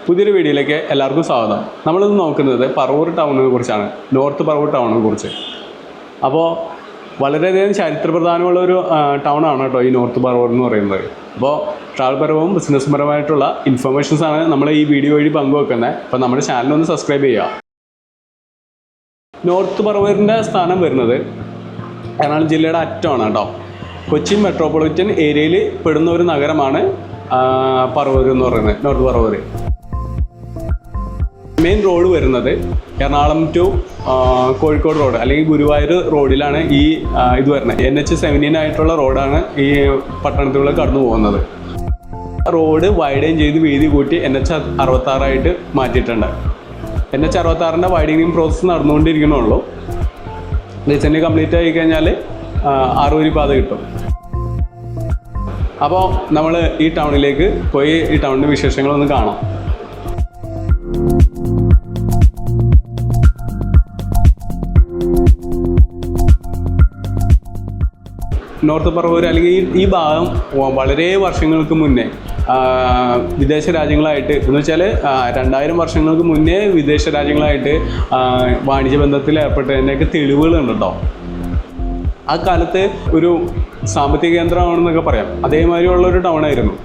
പുതിയൊരു വീഡിയോയിലേക്ക് എല്ലാവർക്കും സ്വാഗതം. നമ്മളിത് നോക്കുന്നത് പറവൂർ ടൗണിനെ കുറിച്ചാണ്, നോർത്ത് പറവൂർ ടൗണിനെ കുറിച്ച്. അപ്പോൾ വളരെയധികം ചരിത്രപ്രധാനമുള്ള ഒരു ടൗണാണ് കേട്ടോ ഈ നോർത്ത് പറവൂർ എന്ന് പറയുന്നത്. അപ്പോൾ ട്രാവൽ പരവും ബിസിനസ് പരമായിട്ടുള്ള ഇൻഫർമേഷൻസാണ് നമ്മൾ ഈ വീഡിയോ വഴി പങ്കുവെക്കുന്നത്. അപ്പോൾ നമ്മുടെ ചാനലൊന്ന് സബ്സ്ക്രൈബ് ചെയ്യുക. നോർത്ത് പറവൂരിൻ്റെ സ്ഥാനം വരുന്നത് എറണാകുളം ജില്ലയുടെ അറ്റമാണ് കേട്ടോ. കൊച്ചി മെട്രോപൊളിറ്റൻ ഏരിയയിൽ പെടുന്ന ഒരു നഗരമാണ് പറവൂർ എന്ന് പറയുന്നത്, നോർത്ത് പറവൂർ. മെയിൻ റോഡ് വരുന്നത് എറണാകുളം ടു കോഴിക്കോട് റോഡ് അല്ലെങ്കിൽ ഗുരുവായൂർ റോഡിലാണ് ഈ ഇത് വരുന്നത്. NH-17 ആയിട്ടുള്ള റോഡാണ് ഈ പട്ടണത്തിലൂടെ കടന്നു പോകുന്നത്. റോഡ് വൈഡൻ ചെയ്ത് വീതി കൂട്ടി NH-66 ആയിട്ട് മാറ്റിയിട്ടുണ്ട്. NH-66ൻ്റെ വൈഡനിങ് പ്രോസസ്സ് നടന്നുകൊണ്ടിരിക്കണുള്ളൂ. റീസെൻ്റ് കംപ്ലീറ്റ് ആയി കഴിഞ്ഞാൽ 6 വരി പാത കിട്ടും. അപ്പോൾ നമ്മൾ ഈ ടൗണിലേക്ക് പോയി ഈ ടൗണിൻ്റെ വിശേഷങ്ങളൊന്ന് കാണാം. നോർത്ത് പറവൂർ അല്ലെങ്കിൽ ഈ ഭാഗം വളരെ വർഷങ്ങൾക്ക് മുന്നേ വിദേശ രാജ്യങ്ങളായിട്ട് എന്ന് വെച്ചാൽ 2000 വർഷങ്ങൾക്ക് മുന്നേ വിദേശ രാജ്യങ്ങളായിട്ട് വാണിജ്യ ബന്ധത്തിൽ ഏർപ്പെട്ടതിൻ്റെയൊക്കെ തെളിവുകളുണ്ട് കേട്ടോ. ആ കാലത്ത് ഒരു സാമ്പത്തിക കേന്ദ്രമാണെന്നൊക്കെ പറയാം. അതേമാതിരിയുള്ളൊരു ടൗണായിരുന്നു.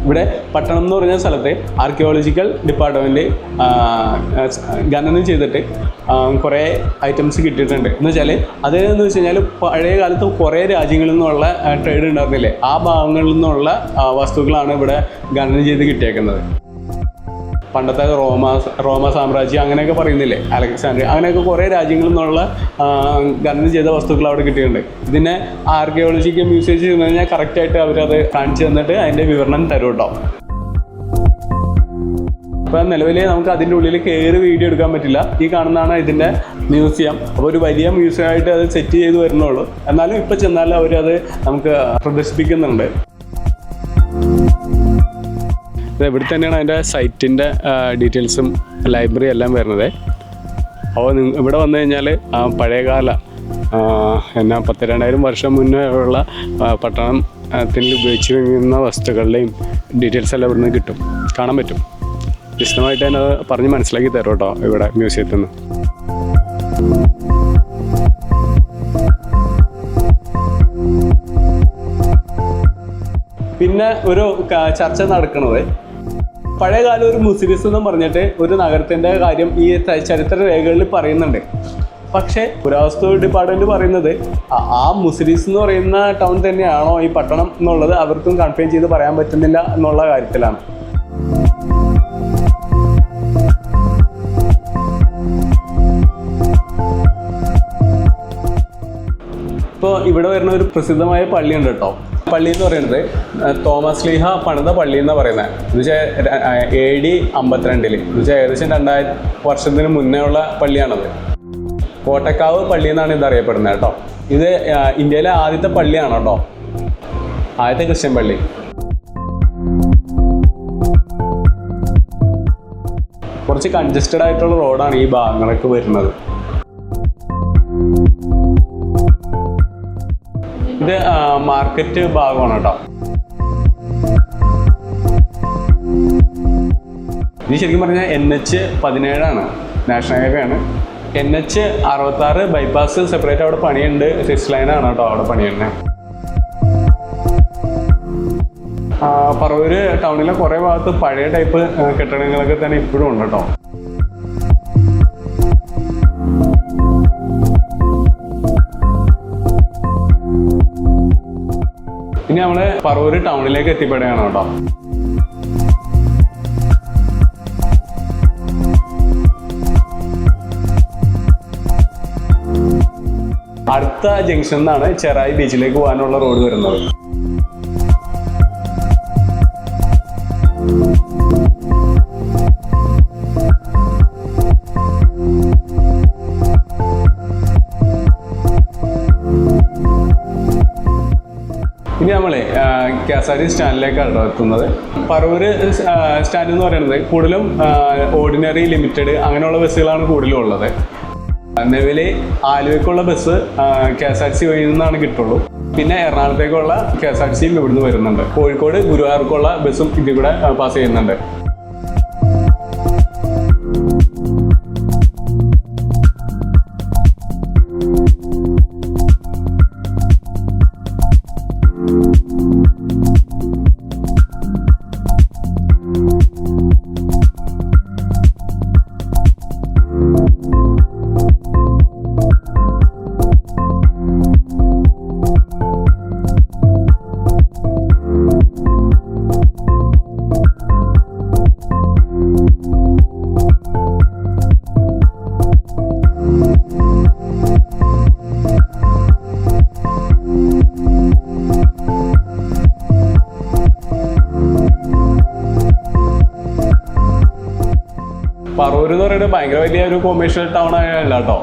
ഇവിടെ പട്ടണം എന്ന് പറഞ്ഞ സ്ഥലത്ത് ആർക്കിയോളജിക്കൽ ഡിപ്പാർട്ട്മെൻറ്റ് ഖനനം ചെയ്തിട്ട് കുറേ ഐറ്റംസ് കിട്ടിയിട്ടുണ്ട്. എന്ന് വെച്ചാൽ അതെന്ന് വെച്ച് കഴിഞ്ഞാൽ പഴയ കാലത്ത് കുറേ രാജ്യങ്ങളിൽ നിന്നുള്ള ട്രേഡ് ഉണ്ടായിരുന്നില്ലേ, ആ ഭാഗങ്ങളിൽ നിന്നുള്ള വസ്തുക്കളാണ് ഇവിടെ ഖനനം ചെയ്ത് കിട്ടിയേക്കുന്നത്. പണ്ടത്തെ റോമ സാമ്രാജ്യം അങ്ങനെയൊക്കെ പറയുന്നില്ലേ, അലക്സാണ്ട്രിയ, അങ്ങനെയൊക്കെ കുറേ രാജ്യങ്ങളിൽ നിന്നുള്ള ഖനനം ചെയ്ത വസ്തുക്കൾ അവിടെ കിട്ടിയിട്ടുണ്ട്. ഇതിനെ ആർക്കിയോളജിക്കൽ മ്യൂസിയം ചെന്ന് കഴിഞ്ഞാൽ കറക്റ്റായിട്ട് അവരത് കാണിച്ചു തന്നിട്ട് അതിൻ്റെ വിവരണം തരും കേട്ടോ. അപ്പോൾ നിലവിൽ നമുക്ക് അതിൻ്റെ ഉള്ളിൽ കയറി വീഡിയോ എടുക്കാൻ പറ്റില്ല. ഈ കാണുന്നതാണ് ഇതിൻ്റെ മ്യൂസിയം. അപ്പോൾ ഒരു വലിയ മ്യൂസിയമായിട്ട് അത് സെറ്റ് ചെയ്ത് വരുന്നുള്ളൂ. എന്നാലും ഇപ്പോൾ ചെന്നാലും അവരത് നമുക്ക് പ്രദർശിപ്പിക്കുന്നുണ്ട്. ഇവിടെ തന്നെയാണ് അതിൻ്റെ സൈറ്റിൻ്റെ ഡീറ്റെയിൽസും ലൈബ്രറി എല്ലാം വരുന്നത്. അപ്പോൾ ഇവിടെ വന്നു കഴിഞ്ഞാൽ പഴയകാല 10,000-2000 വർഷം മുന്നേ ഉള്ള പട്ടണത്തിൽ ഉപയോഗിച്ചിരുന്ന വസ്തുക്കളുടെയും ഡീറ്റെയിൽസ് എല്ലാം ഇവിടുന്ന് കിട്ടും, കാണാൻ പറ്റും. വിശദമായിട്ട് തന്നെ അത് പറഞ്ഞ് മനസ്സിലാക്കി തരും കേട്ടോ ഇവിടെ മ്യൂസിയത്തിൽ നിന്ന്. പിന്നെ ഒരു ചർച്ച നടക്കുന്നത് പഴയകാലം ഒരു മുസ്ലിംസ് എന്ന് പറഞ്ഞിട്ട് ഒരു നഗരത്തിൻ്റെ കാര്യം ഈ ചരിത്ര രേഖകളിൽ പറയുന്നുണ്ട്. പക്ഷേ പുരാവസ്തു ഡിപ്പാർട്ട്മെൻറ്റ് പറയുന്നത് ആ മുസ്ലിംസ് എന്ന് പറയുന്ന ടൗൺ തന്നെയാണോ ഈ പട്ടണം എന്നുള്ളത് അവർക്കും കൺഫേം ചെയ്ത് പറയാൻ പറ്റുന്നില്ല എന്നുള്ള കാര്യത്തിലാണ്. ഇപ്പോൾ ഇവിടെ വരുന്ന ഒരു പ്രസിദ്ധമായ പള്ളിയുണ്ട് കേട്ടോ. പള്ളി എന്ന് പറയുന്നത് തോമസ് ലീഹ പണിത പള്ളി എന്നാണ് പറയുന്നത്. എന്ന് വെച്ചാൽ AD 52 എന്ന് വെച്ചാൽ ഏകദേശം 2000 വർഷത്തിന് മുന്നേ ഉള്ള പള്ളിയാണത്. കോട്ടക്കാവ് പള്ളി എന്നാണ് ഇത് അറിയപ്പെടുന്നത് കേട്ടോ. ഇത് ഇന്ത്യയിലെ ആദ്യത്തെ പള്ളിയാണ് കേട്ടോ, ആദ്യത്തെ ക്രിസ്ത്യൻ പള്ളി. കുറച്ച് കൺജസ്റ്റഡ് ആയിട്ടുള്ള റോഡാണ് ഈ ഭാഗങ്ങളൊക്കെ വരുന്നത്. ഇത് മാർക്കറ്റ് ഭാഗമാണ് കേട്ടോ. ഇത് ശരിക്കും പറഞ്ഞാൽ NH-17 ആണ്, നാഷണൽ ഹൈവേ ആണ്. NH-66 ബൈപ്പാസ് സെപ്പറേറ്റ് അവിടെ പണിയുണ്ട്. 6 ലൈനാണ് കേട്ടോ അവിടെ പണിയുന്നത്. പറവൂർ ടൗണിലെ കുറേ ഭാഗത്ത് പഴയ ടൈപ്പ് കെട്ടിടങ്ങളൊക്കെ തന്നെ ഇപ്പോഴും ഉണ്ട് കേട്ടോ. ഇനി നമ്മൾ പറവൂർ ടൗണിലേക്ക് എത്തിപ്പെടുകയാണ് കേട്ടോ. അടുത്ത ജംഗ്ഷനിൽ നിന്നാണ് ചെറായി ബീച്ചിലേക്ക് പോകാനുള്ള റോഡ് വരുന്നത്. ഇനി നമ്മൾ KSRTC സ്റ്റാൻഡിലേക്കാണ് എത്തുന്നത്. പറവൂർ സ്റ്റാൻഡ് എന്ന് പറയുന്നത് കൂടുതലും ഓർഡിനറി, ലിമിറ്റഡ് അങ്ങനെയുള്ള ബസ്സുകളാണ് കൂടുതലും ഉള്ളത്. നിലവിൽ ആലുവയ്ക്കുള്ള ബസ് KSRTC വഴി നിന്നാണ് കിട്ടുള്ളൂ. പിന്നെ എറണാകുളത്തേക്കുള്ള KSRTC ഇവിടുന്ന് വരുന്നുണ്ട്. കോഴിക്കോട് ഗുരുവായൂർക്കുള്ള ബസ്സും ഇതിൽ കൂടെ പാസ് ചെയ്യുന്നുണ്ട്. പറവൂർ എന്ന് പറയുന്നത് ഭയങ്കര വലിയൊരു കൊമേഴ്ഷ്യൽ ടൗൺ അല്ല കേട്ടോ.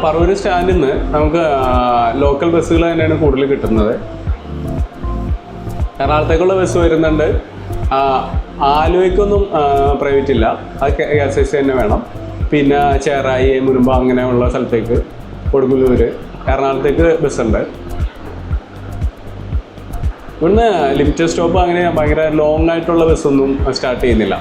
പറവൂർ സ്റ്റാൻഡിൽ നിന്ന് നമുക്ക് ലോക്കൽ ബസ്സുകൾ തന്നെയാണ് കൂടുതൽ കിട്ടുന്നത്. എറണാകുളത്തേക്കുള്ള ബസ് വരുന്നുണ്ട്. ആലുവയ്ക്കൊന്നും പ്രൈവറ്റ് ഇല്ല, അത് KSRTC തന്നെ വേണം. പിന്നെ ചേറായി, മുൻപ് അങ്ങനെയുള്ള സ്ഥലത്തേക്ക്, കൊടുങ്ങല്ലൂർ, എറണാകുളത്തേക്ക് ബസ്സുണ്ട്. ഇവിടുന്ന് ലിമിറ്റഡ് സ്റ്റോപ്പ് അങ്ങനെ ഭയങ്കര ലോങ് ആയിട്ടുള്ള ബസ്സൊന്നും സ്റ്റാർട്ട് ചെയ്യുന്നില്ല.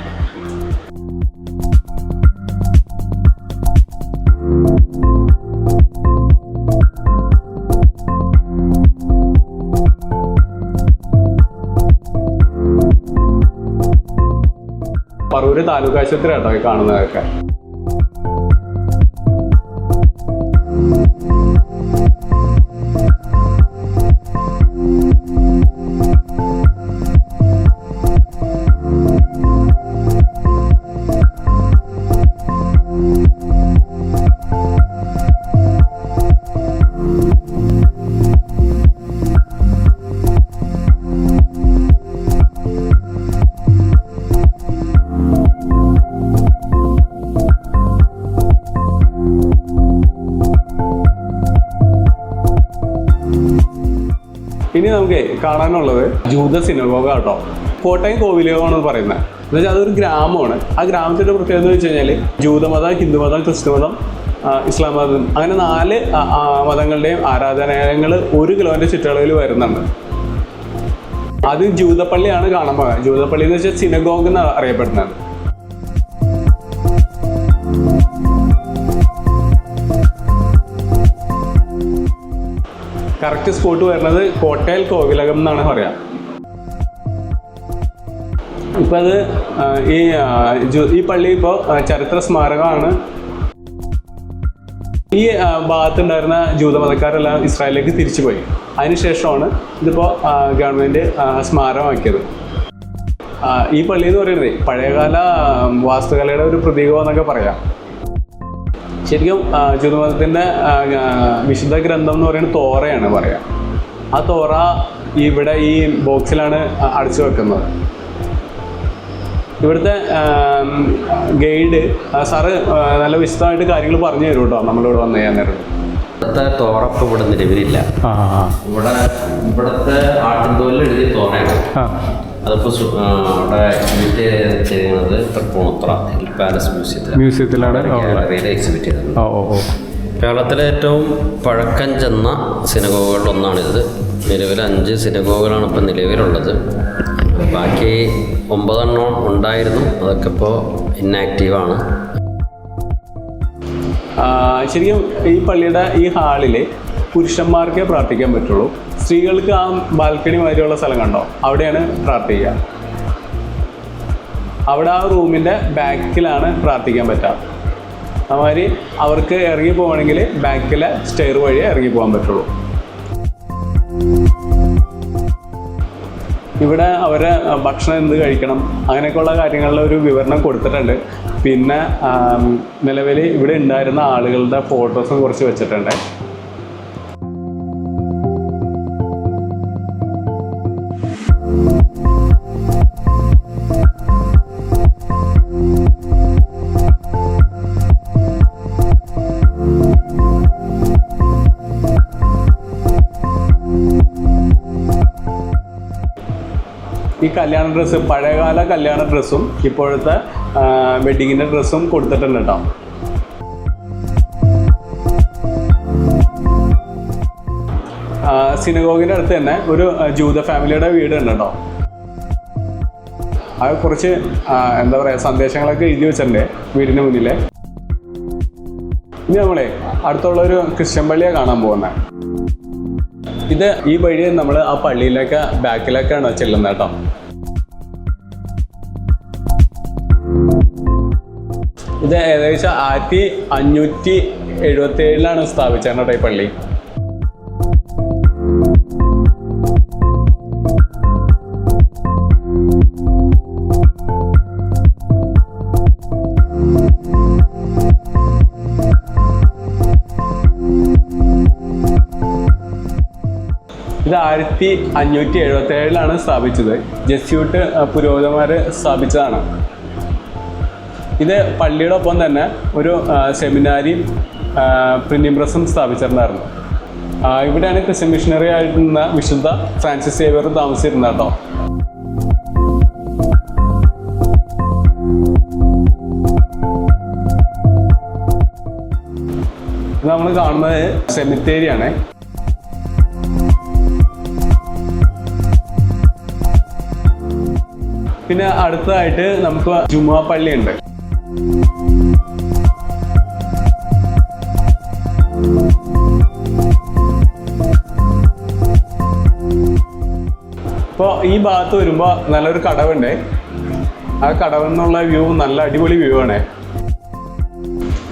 പറവൂർ താലൂക്ക് ആശുപത്രി കേട്ടോ ഈ കാണുന്നതൊക്കെ. ഇനി നമുക്ക് കാണാനുള്ളത് ജൂത സിനഗോഗ കേട്ടോ. കോട്ടയം കോവിലകമാണ് പറയുന്നത്. എന്നുവെച്ചാൽ അതൊരു ഗ്രാമമാണ്. ആ ഗ്രാമത്തിൻ്റെ പ്രത്യേകത എന്ന് വെച്ച് കഴിഞ്ഞാൽ ജൂതമതം, ഹിന്ദുമതം, ക്രിസ്തുമതം, ഇസ്ലാം മതം, അങ്ങനെ 4 മതങ്ങളുടെയും ആരാധനാലയങ്ങൾ 1 കിലോമീറ്റർ ചുറ്റളവിൽ വരുന്നുണ്ട്. അത് ജൂതപ്പള്ളിയാണ് കാണാൻ പോകുന്നത്. ജൂതപ്പള്ളി എന്ന് വെച്ചാൽ സിനഗോഗ് എന്ന് അറിയപ്പെടുന്നത്. കറക്റ്റ് സ്പോട്ട് വരുന്നത് കോട്ടയം കോവിലകം എന്നാണ് പറയാം. ഇപ്പം അത് ഈ പള്ളി ഇപ്പോൾ ചരിത്ര സ്മാരകമാണ്. ഈ ഭാഗത്തുണ്ടായിരുന്ന ജൂതമതക്കാരെല്ലാം ഇസ്രായേലിലേക്ക് തിരിച്ചു പോയി. അതിനുശേഷമാണ് ഇതിപ്പോൾ ഗവൺമെൻറ് സ്മാരകമാക്കിയത്. ഈ പള്ളി എന്ന് പറയുന്നത് പഴയകാല വാസ്തുകലയുടെ ഒരു പ്രതീകമെന്നൊക്കെ പറയാം. ശരിക്കും ജൂതമതത്തിൻ്റെ വിശുദ്ധ ഗ്രന്ഥം എന്ന് പറയുന്നത് തോറയാണ് പറയാം. ആ തോറ ഇവിടെ ഈ ബോക്സിലാണ് അടച്ചു വെക്കുന്നത്. ഇവിടുത്തെ ഗൈഡ് സാറ് നല്ല വിശദമായിട്ട് കാര്യങ്ങൾ പറഞ്ഞു തരും കേട്ടോ നമ്മളിവിടെ വന്നു കഴിഞ്ഞാൽ. നേരം ഇവിടുത്തെ തോറപ്പ് ഇവിടെ നിലവിലില്ല. ഇവിടുത്തെ ആട്ടിൻതോലിൽ എഴുതിയ തോറയാണ്. അതിപ്പോൾ അവിടെ എക്സിബിറ്റ് ചെയ്യുന്നത് തൃപ്പൂണിത്തുറ ഹിൽ പാലസ് മ്യൂസിയത്തിലാണ് എക്സിബിറ്റ് ചെയ്തത്. കേരളത്തിലെ ഏറ്റവും പഴക്കം ചെന്ന സിനഗോഗുകളിലൊന്നാണിത്. നിലവിൽ 5 സിനഗോഗുകളാണ് ഇപ്പം നിലവിലുള്ളത്. ബാക്കി 9 ഉണ്ടായിരുന്നു, അതൊക്കെ ഇപ്പോൾ ഇന്നാക്റ്റീവാണ്. ശരിക്കും ഈ പള്ളിയുടെ ഈ ഹാളിൽ പുരുഷന്മാർക്കേ പ്രാർത്ഥിക്കാൻ പറ്റുള്ളൂ. സ്ത്രീകൾക്ക് ആ ബാൽക്കണി മാതിരിയുള്ള സ്ഥലം കണ്ടോ, അവിടെയാണ് പ്രാർത്ഥിക്കുക. അവിടെ ആ റൂമിൻ്റെ ബാക്കിലാണ് പ്രാർത്ഥിക്കാൻ പറ്റുക. അതുമാതിരി അവർക്ക് ഇറങ്ങി പോകണമെങ്കിൽ ബാക്കിലെ സ്റ്റെയർ വഴിയേ ഇറങ്ങി പോകാൻ പറ്റുള്ളൂ. ഇവിടെ അവരെ ഭക്ഷണം എന്ത് കഴിക്കണം അങ്ങനെയൊക്കെയുള്ള കാര്യങ്ങളിലെ ഒരു വിവരണം കൊടുത്തിട്ടുണ്ട്. പിന്നെ നിലവിൽ ഇവിടെ ഉണ്ടായിരുന്ന ആളുകളുടെ ഫോട്ടോസും കുറച്ച് വെച്ചിട്ടുണ്ട്. ഈ കല്യാണ ഡ്രസ്സ്, പഴയകാല കല്യാണ ഡ്രസ്സും ഇപ്പോഴത്തെ വെഡ്ഡിങ്ങിൻ്റെ ഡ്രസ്സും കൊടുത്തിട്ടുണ്ട് കേട്ടോ. സിനഗോഗിൻ്റെ അടുത്ത് തന്നെ ഒരു ജൂത ഫാമിലിയുടെ വീട് ഉണ്ട് കേട്ടോ. അത് കുറച്ച് എന്താ പറയുക സന്ദേശങ്ങളൊക്കെ എഴുതി വെച്ചിട്ടുണ്ട് വീടിന് മുന്നിൽ. ഇനി നമ്മളെ അടുത്തുള്ളൊരു ക്രിസ്ത്യൻ പള്ളിയാണ് കാണാൻ പോകുന്നത്. ഇത് ഈ വഴി നമ്മൾ ആ പള്ളിയിലേക്ക് ബാക്കിലേക്കാണ് ചെല്ലുന്നത് കേട്ടോ. ഇത് ഏകദേശം 1577 സ്ഥാപിച്ചത് കേട്ടോ ഈ പള്ളി. ഇത് 1577 സ്ഥാപിച്ചത്. ജെസ്യൂട്ട് പുരോഹിതന്മാർ സ്ഥാപിച്ചതാണ്. ഇത് പള്ളിയുടെ ഒപ്പം തന്നെ ഒരു സെമിനാരിയും പ്രിന്റിംഗ് പ്രസ്സും സ്ഥാപിച്ചിട്ടുണ്ടായിരുന്നു. ഇവിടെയാണ് ക്രിസ്ത്യൻ മിഷണറി ആയിരുന്ന വിശുദ്ധ ഫ്രാൻസിസ് സേവ്യർ താമസിച്ചിരുന്നത് കേട്ടോ. ഇത് നമ്മൾ കാണുന്നത് സെമിത്തേരിയാണ്. പിന്നെ അടുത്തതായിട്ട് നമുക്ക് ജുമാ പള്ളിയുണ്ട്. ഇപ്പോൾ ഈ ഭാഗത്ത് വരുമ്പോൾ നല്ലൊരു കടവുണ്ട്. ആ കടവിൽ നിന്നുള്ള വ്യൂ നല്ല അടിപൊളി വ്യൂ ആണ്.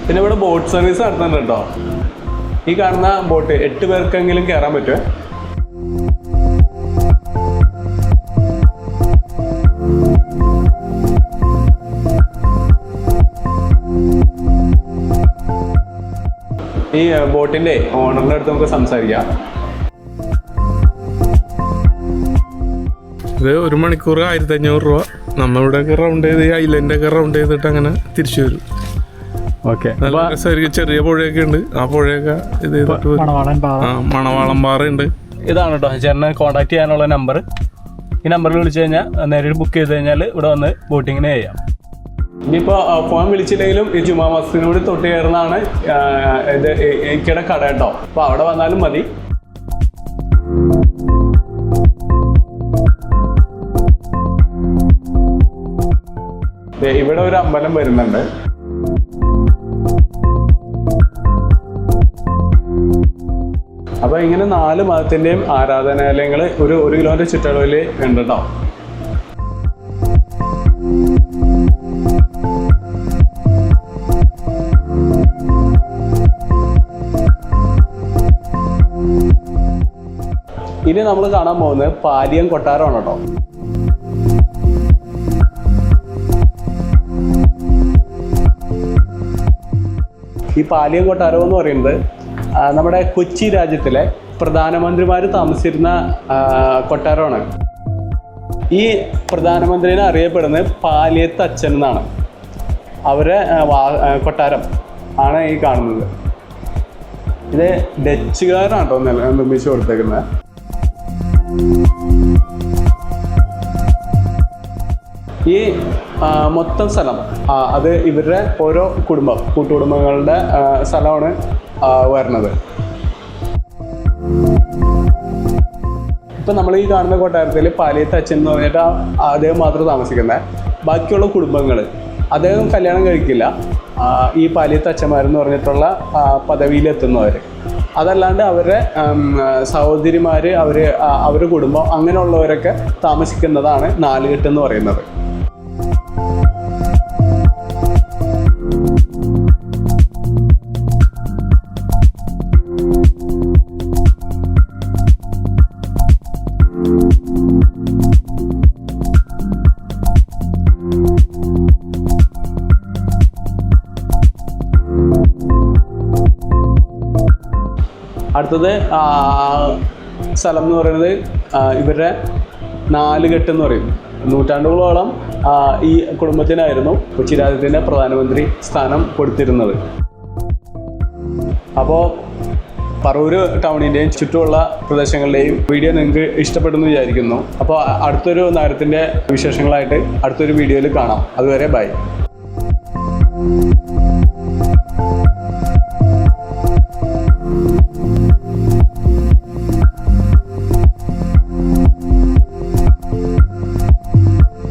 പിന്നെ ഇവിടെ ബോട്ട് സർവീസ് നടത്തുന്നുണ്ട് കേട്ടോ. ഈ കാണുന്ന ബോട്ട് 8 പേർക്കെങ്കിലും കയറാൻ പറ്റുമേ. ഈ ബോട്ടിൻ്റെ ഓണറിൻ്റെ അടുത്ത് നമുക്ക് സംസാരിക്കാം. ഇത് 1 മണിക്കൂർ 1500 രൂപ. നമ്മളിവിടെയൊക്കെ റൗണ്ട് ചെയ്ത് ഐലൻഡൊക്കെ റൗണ്ട് ചെയ്തിട്ട് അങ്ങനെ തിരിച്ചു വരും. ഓക്കെ. ചെറിയ പുഴയൊക്കെ ഉണ്ട്. ആ പുഴയൊക്കെ ഇത് ചെയ്തിട്ട് മണവാളം പാറയുണ്ട്. ഇതാണ് കേട്ടോ ചേട്ടനെ കോൺടാക്ട് ചെയ്യാനുള്ള നമ്പർ. ഈ നമ്പറിൽ വിളിച്ചു കഴിഞ്ഞാൽ നേരിട്ട് ബുക്ക് ചെയ്ത് കഴിഞ്ഞാൽ ഇവിടെ വന്ന് ബോട്ടിങ്ങിന് ചെയ്യാം. ഇനിയിപ്പോൾ ഫോൺ വിളിച്ചില്ലെങ്കിലും ഈ ജുമാ മസ്ജിദിനോട് തൊട്ട് കയറുന്നതാണ് ഇത് എനിക്കിടെ കട കേട്ടോ. അപ്പോൾ അവിടെ വന്നാലും മതി. ഇവിടെ ഒരു അമ്പലം വരുന്നുണ്ട്. അപ്പോൾ ഇങ്ങനെ 4 മതത്തിൻ്റെയും ആരാധനാലയങ്ങൾ ഒരു കിലോമീറ്റർ ചുറ്റളവിൽ ഉണ്ട് കേട്ടോ. ഇനി നമ്മൾ കാണാൻ പോകുന്നത് പാലിയം കൊട്ടാരമാണ് കേട്ടോ. ഈ പാലിയം കൊട്ടാരം എന്ന് പറയുന്നത് നമ്മുടെ കൊച്ചി രാജ്യത്തിലെ പ്രധാനമന്ത്രിമാർ താമസിച്ചിരുന്ന കൊട്ടാരമാണ്. ഈ പ്രധാനമന്ത്രിനെ അറിയപ്പെടുന്നത് പാലിയത്ത് അച്ഛൻ എന്നാണ്. അവരെ കൊട്ടാരം ആണ് ഈ കാണുന്നത്. ഇത് ഡച്ചുകാരാണ് കേട്ടോ നിർമ്മിച്ചു കൊടുത്തേക്കുന്നത്. ഈ മൊത്തം സ്ഥലം അത് ഇവരുടെ ഓരോ കൂട്ടുകുടുംബങ്ങളുടെ സ്ഥലമാണ് വരുന്നത്. ഇപ്പം നമ്മൾ ഈ കാണുന്ന കൊട്ടാരത്തിൽ പാലിയത്ത് അച്ഛൻ എന്ന് പറഞ്ഞിട്ട് അദ്ദേഹം മാത്രം താമസിക്കുന്നത്. ബാക്കിയുള്ള കുടുംബങ്ങൾ അദ്ദേഹം കല്യാണം കഴിക്കില്ല. ഈ പാലിയത്ത് അച്ഛന്മാരെന്ന് പറഞ്ഞിട്ടുള്ള പദവിയിലെത്തുന്നവർ, അതല്ലാണ്ട് അവരുടെ സഹോദരിമാർ, അവരുടെ കുടുംബം, അങ്ങനെയുള്ളവരൊക്കെ താമസിക്കുന്നതാണ് നാലുകെട്ട് എന്ന് പറയുന്നത്. അടുത്തത് സ്ഥലം എന്ന് പറയുന്നത് ഇവരുടെ നാലുകെട്ട് എന്ന് പറയും. നൂറ്റാണ്ടുകളോളം ഈ കുടുംബത്തിനായിരുന്നു കൊച്ചി രാജ്യത്തിൻ്റെ പ്രധാനമന്ത്രി സ്ഥാനം കൊടുത്തിരുന്നത്. അപ്പോൾ പറവൂർ ടൗണിൻ്റെയും ചുറ്റുമുള്ള പ്രദേശങ്ങളുടെയും വീഡിയോ നിങ്ങൾക്ക് ഇഷ്ടപ്പെടുന്നു വിചാരിക്കുന്നു. അപ്പോൾ അടുത്തൊരു നഗരത്തിൻ്റെ വിശേഷങ്ങളായിട്ട് അടുത്തൊരു വീഡിയോയിൽ കാണാം. അതുവരെ ബൈ.